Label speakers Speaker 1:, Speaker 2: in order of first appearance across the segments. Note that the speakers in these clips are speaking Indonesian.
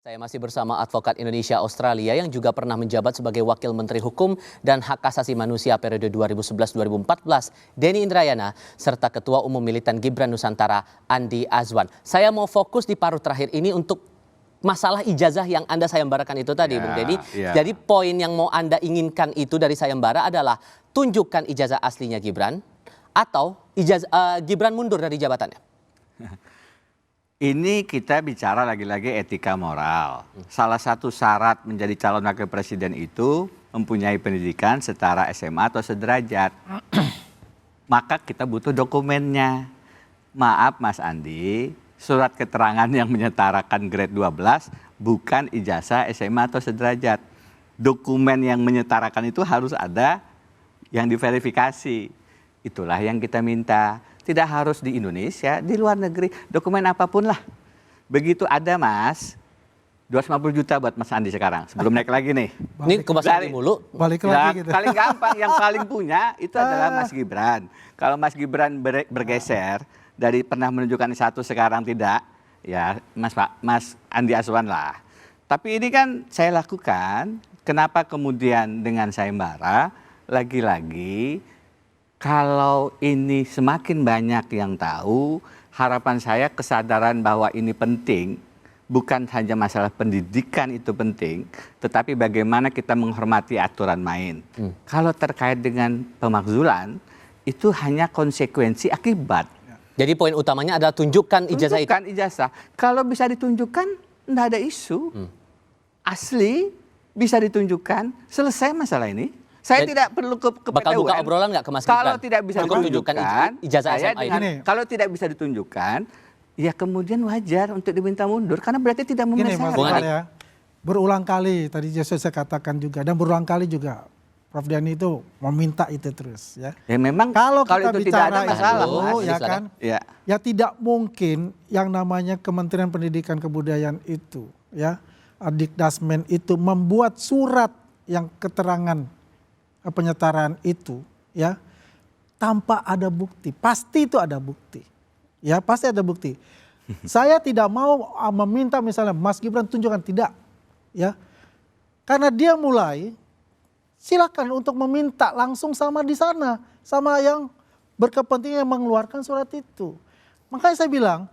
Speaker 1: Saya masih bersama advokat Indonesia Australia yang juga pernah menjabat sebagai Wakil Menteri Hukum dan Hak Asasi Manusia periode 2011-2014, Denny Indrayana, serta Ketua Umum Militan Gibran Nusantara, Andi Azwan. Saya mau fokus di paruh terakhir ini untuk masalah ijazah yang Anda sayembarakan itu tadi, Bung Denny. Jadi poin yang mau Anda inginkan itu dari sayembara adalah tunjukkan ijazah aslinya Gibran atau Gibran mundur dari jabatannya.
Speaker 2: Ini kita bicara lagi-lagi etika moral. Salah satu syarat menjadi calon wakil presiden itu mempunyai pendidikan setara SMA atau sederajat. Maka kita butuh dokumennya. Maaf Mas Andi, surat keterangan yang menyetarakan grade 12 bukan ijazah SMA atau sederajat. Dokumen yang menyetarakan itu harus ada yang diverifikasi. Itulah yang kita minta. Tidak harus di Indonesia, di luar negeri, dokumen apapun lah. Begitu ada Mas, 250 juta buat Mas Andi sekarang, sebelum naik lagi nih.
Speaker 1: Ini ke Mas Andi mulu.
Speaker 3: Balik lagi gitu.
Speaker 2: Paling gampang, yang paling punya itu adalah Mas Gibran. Kalau Mas Gibran bergeser, dari pernah menunjukkan satu sekarang tidak, ya Mas Andi Azwan lah. Tapi ini kan saya lakukan, kenapa kemudian dengan sayembara, lagi-lagi, kalau ini semakin banyak yang tahu, harapan saya kesadaran bahwa ini penting, bukan hanya masalah pendidikan itu penting, tetapi bagaimana kita menghormati aturan main. Kalau terkait dengan pemakzulan, itu hanya konsekuensi akibat.
Speaker 1: Jadi poin utamanya adalah tunjukkan ijazah itu.
Speaker 2: Tunjukkan ijazah. Kalau bisa ditunjukkan, tidak ada isu. Asli, bisa ditunjukkan, selesai masalah ini. Saya tidak perlu ke PT
Speaker 1: Bakal buka
Speaker 2: UN.
Speaker 1: obrolan nggak ke Mas Gibran?
Speaker 2: Kalau tidak bisa ditunjukkan,
Speaker 1: ijazah SMA ini.
Speaker 2: Kalau tidak bisa ditunjukkan, ya kemudian wajar untuk diminta mundur karena berarti tidak memenuhi syarat.
Speaker 3: Ya, berulang kali tadi saya katakan juga dan berulang kali juga Prof Denny itu meminta itu terus ya.
Speaker 2: Ya memang
Speaker 3: kalau kita
Speaker 2: itu
Speaker 3: bicara
Speaker 2: tidak ada masalah,
Speaker 3: ya kan, ya tidak mungkin yang namanya Kementerian Pendidikan Kebudayaan itu ya, Dikdasmen itu membuat surat yang keterangan penyetaraan itu ya tanpa ada bukti. Pasti itu ada bukti. Ya, pasti ada bukti. Saya tidak mau meminta misalnya Mas Gibran tunjukkan, tidak. Ya. Karena dia mulai, silakan untuk meminta langsung sama di sana, sama yang berkepentingan mengeluarkan surat itu. Makanya saya bilang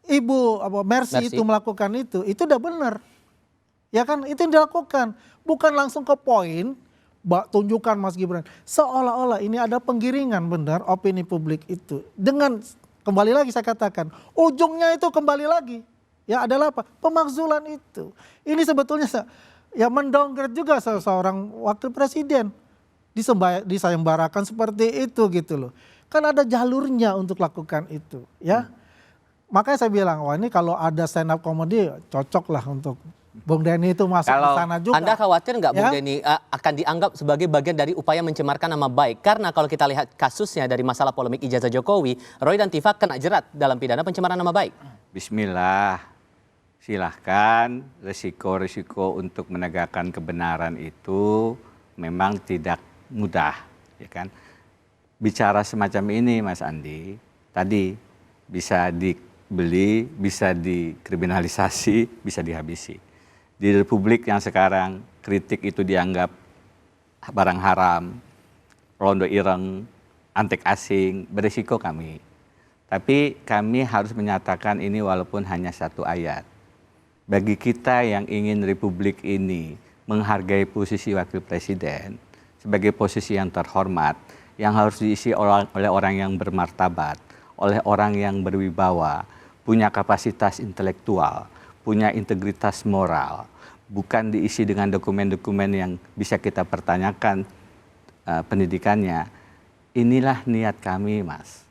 Speaker 3: Ibu Mercy itu melakukan itu udah benar. Ya kan, itu yang dilakukan. Bukan langsung ke poin, tunjukkan Mas Gibran. Seolah-olah ini ada penggiringan benar opini publik itu. Dengan kembali lagi saya katakan, ujungnya itu kembali lagi. Ya adalah apa? Pemakzulan itu. Ini sebetulnya ya mendowngrade juga seorang wakil presiden. Disayembarakan seperti itu gitu loh. Kan ada jalurnya untuk lakukan itu. Ya. Makanya saya bilang, wah ini kalau ada stand up comedy cocok lah untuk Bung Denny itu masuk ke sana juga.
Speaker 1: Anda khawatir nggak Bung Denny akan dianggap sebagai bagian dari upaya mencemarkan nama baik? Karena kalau kita lihat kasusnya dari masalah polemik ijazah Jokowi, Roy dan Tifa kena jerat dalam pidana pencemaran nama baik.
Speaker 2: Bismillah, silahkan risiko-risiko untuk menegakkan kebenaran itu memang tidak mudah. Ya kan? Bicara semacam ini Mas Andi, tadi bisa dibeli, bisa dikriminalisasi, bisa dihabisi. Di Republik yang sekarang kritik itu dianggap barang haram, rondo ireng, antek asing, berisiko kami. Tapi kami harus menyatakan ini walaupun hanya satu ayat. Bagi kita yang ingin Republik ini menghargai posisi wakil presiden sebagai posisi yang terhormat, yang harus diisi oleh orang yang bermartabat, oleh orang yang berwibawa, punya kapasitas intelektual, punya integritas moral, bukan diisi dengan dokumen-dokumen yang bisa kita pertanyakan pendidikannya. Inilah niat kami, Mas.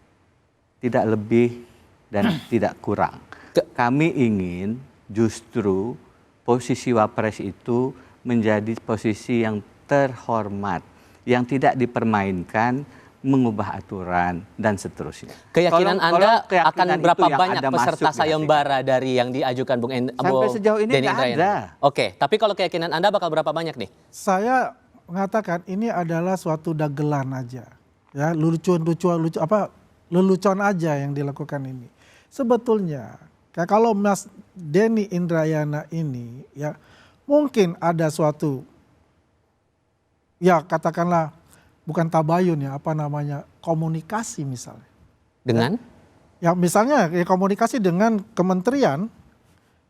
Speaker 2: Tidak lebih dan tidak kurang. Kami ingin justru posisi Wapres itu menjadi posisi yang terhormat, yang tidak dipermainkan, mengubah aturan dan seterusnya.
Speaker 1: Keyakinan Anda akan berapa banyak peserta sayembara dari yang diajukan Bung Denny?
Speaker 2: Sampai sejauh ini nggak ada.
Speaker 1: Oke, tapi kalau keyakinan Anda bakal berapa banyak nih?
Speaker 3: Saya mengatakan ini adalah suatu dagelan aja, ya lelucon aja yang dilakukan ini. Sebetulnya Kalau Mas Denny Indrayana ini ya mungkin ada suatu ya katakanlah bukan tabayun ya apa namanya komunikasi misalnya.
Speaker 1: Dengan?
Speaker 3: Ya misalnya ya, komunikasi dengan kementerian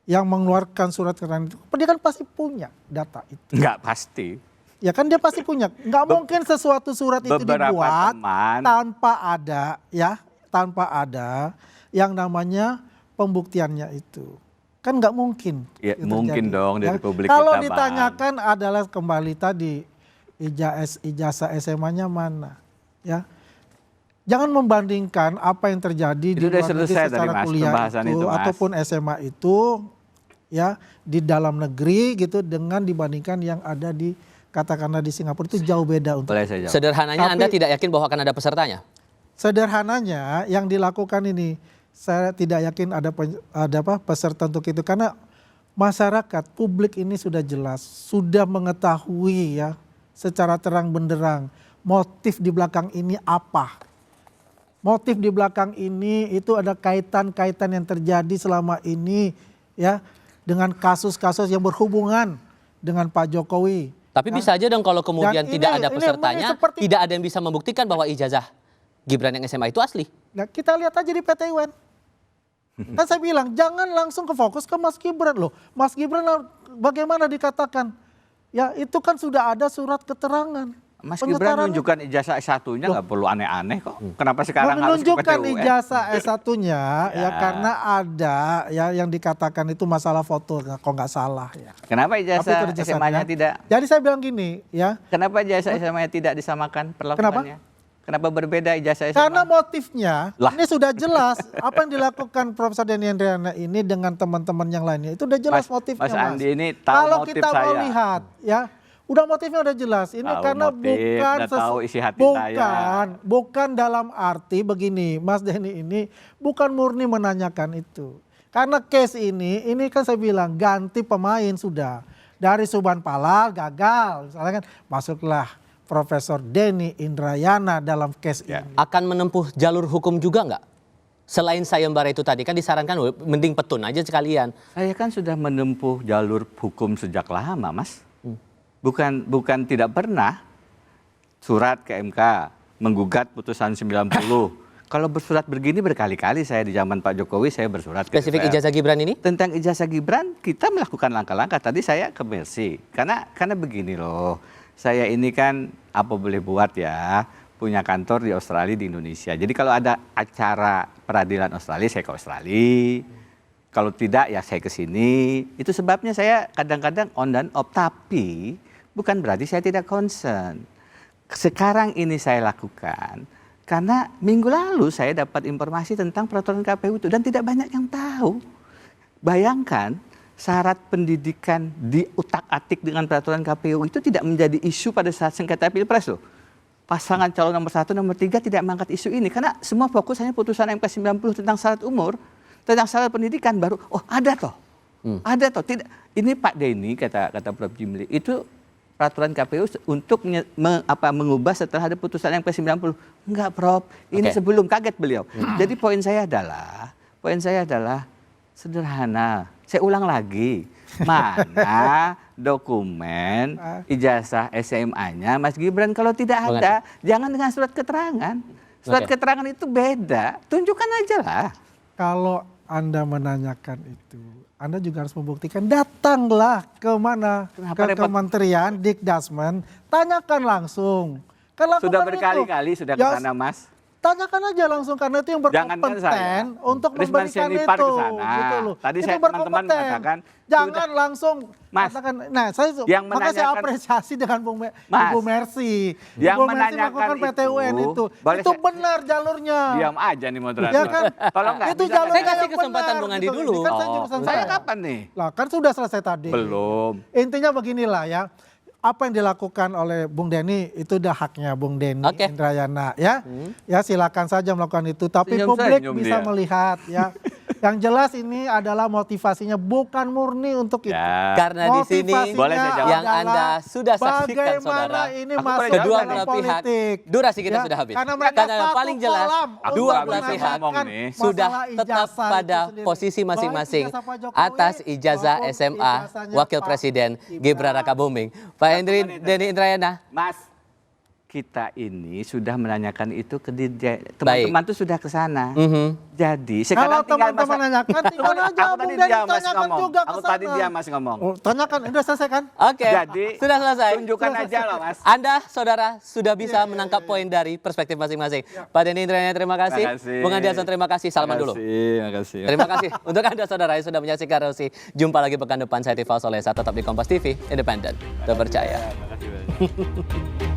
Speaker 3: yang mengeluarkan surat keterangan itu. Dia kan pasti punya data itu.
Speaker 2: Enggak pasti.
Speaker 3: Ya kan dia pasti punya. Nggak mungkin sesuatu surat itu dibuat tanpa ada yang namanya pembuktiannya itu. Kan nggak mungkin.
Speaker 2: Ya,
Speaker 3: itu
Speaker 2: mungkin
Speaker 3: terjadi.
Speaker 2: dong dari
Speaker 3: Ya,
Speaker 2: publik
Speaker 3: kalau
Speaker 2: kita,
Speaker 3: ditanyakan adalah kembali tadi ijazah SMA-nya mana, ya. Jangan membandingkan apa yang terjadi
Speaker 2: itu
Speaker 3: di
Speaker 2: udah
Speaker 3: luar negeri
Speaker 2: selesai tadi,
Speaker 3: secara
Speaker 2: Mas,
Speaker 3: kuliah
Speaker 2: pembahasan itu, Mas.
Speaker 3: ataupun SMA itu, ya di dalam negeri gitu dengan dibandingkan yang ada di katakanlah di Singapura itu jauh beda untuk.
Speaker 2: Boleh saya jawab?
Speaker 1: Sederhananya
Speaker 3: Tapi-
Speaker 1: Anda tidak yakin bahwa akan ada pesertanya?
Speaker 3: Sederhananya yang dilakukan ini saya tidak yakin ada peserta untuk itu karena masyarakat publik ini sudah jelas sudah mengetahui ya secara terang benderang motif di belakang ini apa. Motif di belakang ini itu ada kaitan-kaitan yang terjadi selama ini ya dengan kasus-kasus yang berhubungan dengan Pak Jokowi.
Speaker 1: Tapi bisa aja dong kalau kemudian
Speaker 3: Dan
Speaker 1: tidak
Speaker 3: ini-
Speaker 1: ada
Speaker 3: ini
Speaker 1: pesertanya,
Speaker 3: seperti-
Speaker 1: tidak ada yang bisa membuktikan bahwa ijazah Gibran yang SMA itu asli.
Speaker 3: Nah, kita lihat aja di PT UN. Kan saya bilang jangan langsung ke fokus ke Mas Gibran loh. Mas Gibran bagaimana dikatakan? Ya itu kan sudah ada surat keterangan.
Speaker 2: Mas Gibran
Speaker 3: Penyetaraan-
Speaker 2: menunjukkan ijazah S1-nya nggak perlu aneh-aneh kok. Kenapa sekarang harus ke
Speaker 3: menunjukkan
Speaker 2: PT UN?
Speaker 3: ijazah S1-nya ya
Speaker 2: Ya.
Speaker 3: karena ada ya yang dikatakan itu masalah foto kalau nggak salah ya.
Speaker 2: Kenapa
Speaker 3: Tapi
Speaker 2: ijazah
Speaker 3: itu dijelasan,
Speaker 2: SMA-nya
Speaker 3: ya.
Speaker 2: tidak?
Speaker 3: Jadi saya bilang gini ya,
Speaker 2: Kenapa ijazah SMA-nya tidak disamakan perlakuannya? Kenapa berbeda ijazah SMA?
Speaker 3: karena motifnya
Speaker 2: Lah.
Speaker 3: ini sudah jelas apa yang dilakukan Profesor Denny Indrayana ini dengan teman-teman yang lainnya itu udah jelas motifnya
Speaker 2: Mas Andi ini tahu
Speaker 3: Kalau
Speaker 2: motif
Speaker 3: kita mau
Speaker 2: saya.
Speaker 3: lihat ya, udah motifnya udah jelas. Ini
Speaker 2: Tahu
Speaker 3: karena
Speaker 2: motif,
Speaker 3: bukan
Speaker 2: udah tahu isi hati saya.
Speaker 3: bukan dalam arti begini, Mas Denny ini bukan murni menanyakan itu. Karena case ini kan saya bilang ganti pemain sudah. Dari Subhan Palal gagal, misalnya kan masuklah Profesor Denny Indrayana dalam case
Speaker 2: Ya.
Speaker 3: ini.
Speaker 1: Akan menempuh jalur hukum juga nggak? Selain sayembara itu tadi kan disarankan mending petun aja sekalian.
Speaker 2: Saya kan sudah menempuh jalur hukum sejak lama, Mas. Bukan tidak pernah surat ke MK menggugat putusan 90. Kalau bersurat begini berkali-kali saya di zaman Pak Jokowi saya bersurat ke
Speaker 1: Spesifik
Speaker 2: DPR.
Speaker 1: ijazah Gibran ini?
Speaker 2: Tentang ijazah Gibran kita melakukan langkah-langkah. Tadi saya ke Mercy karena begini loh. Saya ini kan apa boleh buat ya, punya kantor di Australia di Indonesia. Jadi kalau ada acara peradilan Australia saya ke Australia. Kalau tidak ya saya ke sini. Itu sebabnya saya kadang-kadang on dan off, tapi bukan berarti saya tidak concern. Sekarang ini saya lakukan karena minggu lalu saya dapat informasi tentang peraturan KPU itu dan tidak banyak yang tahu. Bayangkan syarat pendidikan diutak-atik dengan peraturan KPU itu tidak menjadi isu pada saat sengketa Pilpres loh. Pasangan calon nomor 1, nomor 3 tidak mengangkat isu ini karena semua fokus hanya putusan MK 90 tentang syarat umur, tentang syarat pendidikan baru. Oh ada toh, ada toh. Tidak, ini Pak Denny kata Prof. Jimli itu peraturan KPU untuk mengubah setelah ada putusan MK 90. Enggak Prof, ini
Speaker 1: Oke.
Speaker 2: sebelum kaget beliau. Jadi poin saya adalah sederhana. Saya ulang lagi, mana dokumen ijazah SMA-nya Mas Gibran? Kalau tidak ada, jangan dengan surat keterangan. Surat
Speaker 1: Oke.
Speaker 2: keterangan itu beda, tunjukkan aja lah.
Speaker 3: Kalau Anda menanyakan itu, Anda juga harus membuktikan. Datanglah ke mana?
Speaker 2: Kenapa
Speaker 3: Ke
Speaker 2: repot?
Speaker 3: Kementerian Dikdasmen, tanyakan langsung. Kan lakukan
Speaker 2: Sudah
Speaker 3: itu.
Speaker 2: berkali-kali sudah ke
Speaker 3: Ya,
Speaker 2: sana Mas.
Speaker 3: tanyakan aja langsung karena itu yang
Speaker 2: Jangankan
Speaker 3: berkompeten
Speaker 2: saya.
Speaker 3: untuk
Speaker 2: Risman
Speaker 3: memberikan
Speaker 2: Senipar
Speaker 3: itu.
Speaker 2: ke sana.
Speaker 3: Gitu loh.
Speaker 2: Tadi
Speaker 3: Itu
Speaker 2: saya teman-teman
Speaker 3: berkompeten.
Speaker 2: mengatakan,
Speaker 3: Jangan
Speaker 2: sudah.
Speaker 3: langsung
Speaker 2: Mas,
Speaker 3: katakan. Nah, saya
Speaker 2: yang
Speaker 3: makanya saya
Speaker 2: menanyakan-
Speaker 3: apresiasi dengan
Speaker 2: Mas,
Speaker 3: Ibu Mercy.
Speaker 2: yang
Speaker 3: Ibu Mercy
Speaker 2: menanyakan
Speaker 3: melakukan PTUN
Speaker 2: itu,
Speaker 3: itu.
Speaker 2: boleh
Speaker 3: Itu
Speaker 2: saya-
Speaker 3: benar jalurnya.
Speaker 2: Diam aja nih moderator.
Speaker 3: Ya kan?
Speaker 2: Tolong nggak?
Speaker 3: Itu
Speaker 2: Bisa
Speaker 3: jalurnya
Speaker 1: Saya kasih
Speaker 3: yang
Speaker 1: kesempatan
Speaker 3: benar,
Speaker 1: Bung Andi
Speaker 3: gitu.
Speaker 1: dulu.
Speaker 3: Ini kan saya
Speaker 2: Oh,
Speaker 3: jurusan
Speaker 2: saya kapan nih?
Speaker 3: Lah kan sudah selesai tadi.
Speaker 2: Belum.
Speaker 3: Intinya beginilah ya. Apa yang dilakukan oleh Bung Denny itu udah haknya Bung Denny
Speaker 1: Oke.
Speaker 3: Indrayana ya. Ya silakan saja melakukan itu tapi
Speaker 2: Senyum
Speaker 3: publik
Speaker 2: senyum
Speaker 3: bisa
Speaker 2: dia.
Speaker 3: melihat ya. Yang jelas ini adalah motivasinya bukan murni untuk itu.
Speaker 2: Ya.
Speaker 1: Karena di sini
Speaker 3: Motivasinya
Speaker 2: Boleh saya jawab?
Speaker 1: yang Anda sudah saksikan,
Speaker 3: bagaimana
Speaker 1: saudara.
Speaker 3: ini
Speaker 2: Aku boleh
Speaker 3: masuk
Speaker 2: jawab
Speaker 1: Kedua
Speaker 3: dalam
Speaker 1: belah pihak,
Speaker 3: politik.
Speaker 1: durasi kita
Speaker 3: Ya,
Speaker 1: sudah habis.
Speaker 3: karena mereka
Speaker 1: Karena
Speaker 3: satu
Speaker 1: paling jelas,
Speaker 3: kolam
Speaker 1: dua
Speaker 3: untuk
Speaker 1: belah pihak
Speaker 3: menamakan
Speaker 2: nih.
Speaker 1: sudah
Speaker 3: masalah
Speaker 1: tetap
Speaker 3: ijazah itu
Speaker 1: pada
Speaker 3: sendiri.
Speaker 1: posisi
Speaker 3: Baik
Speaker 1: masing-masing
Speaker 3: ijazah Pak Jokowi
Speaker 1: atas ijazah
Speaker 3: maupun
Speaker 1: SMA
Speaker 3: ijazahnya
Speaker 1: Wakil
Speaker 3: Pak
Speaker 1: Presiden
Speaker 3: Gibran.
Speaker 1: Gibran Rakabuming. Pak Hendri Denny Indrayana.
Speaker 2: Mas, kita ini sudah menanyakan itu ke teman-teman tuh sudah ke sana. Jadi
Speaker 3: Kalau
Speaker 2: sekarang tinggal
Speaker 3: teman-teman nanyakan, tinggal aja
Speaker 2: aku
Speaker 3: Bung
Speaker 2: tadi
Speaker 3: Denny
Speaker 2: dia masih
Speaker 3: tanyakan
Speaker 2: ngomong.
Speaker 3: juga ke
Speaker 2: Aku tadi
Speaker 3: sana.
Speaker 2: dia masih ngomong.
Speaker 3: Oh, tanyakan, udah selesai kan?
Speaker 1: Oke,
Speaker 2: Jadi
Speaker 1: sudah selesai.
Speaker 2: tunjukkan aja loh, Mas.
Speaker 1: Anda, saudara, sudah bisa menangkap poin dari perspektif masing-masing. Pak Denny Indrayana, terima kasih.
Speaker 2: Terima kasih.
Speaker 1: Bung Andi Hasan, terima kasih. Salaman dulu.
Speaker 2: Terima kasih.
Speaker 1: Terima kasih untuk Anda, saudara, yang sudah menyaksikan Rosi. Jumpa lagi pekan depan. Saya Tifal Solesa, tetap di Kompas TV, independen, terpercaya.
Speaker 2: Terima kasih banyak.